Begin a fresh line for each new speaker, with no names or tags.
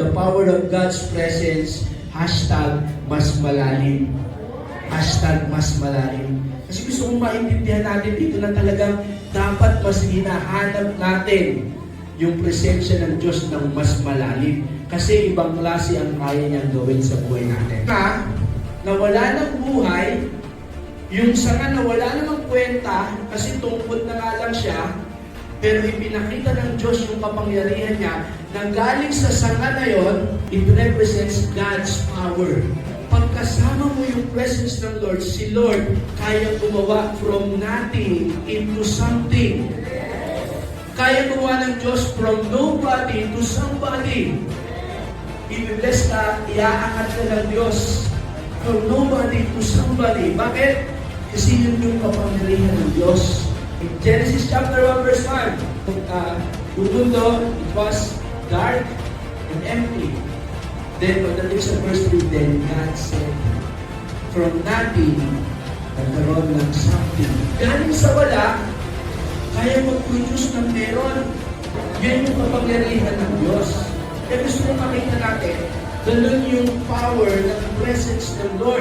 the power of God's presence, hashtag mas malalim. Hashtag mas malalim. Kasi gusto kong maintindihan natin dito na talagang dapat mas hinahanap natin yung presensya ng Diyos ng mas malalim. Kasi ibang klase ang kaya niyang gawin sa buhay natin. Nawala ng buhay, yung sanga nawala namang kwenta, kasi tungkol na nga lang siya, pero ipinakita ng Diyos yung kapangyarihan niya na galing sa sanga na yon, it represents God's power. Pagkasama mo yung presence ng Lord, si Lord kaya gumawa from nothing into something. Kaya gumawa ng Diyos from nobody to somebody. I-bless ka, iaangat ka ng Diyos from nobody to somebody. Bakit? Kasi yun yung kapangyarihan ng Diyos. In Genesis chapter 1 verse 1, yung mundo, it was dark and empty. Then, pagdating sa verse 3, then God said, from nothing, nagkaroon ng something. Galing sa wala, kaya mag-produce ng meron. Yan yung kapangyarihan ng Diyos. Kaya gusto mo makita natin, ganun yung power ng presence ng Lord.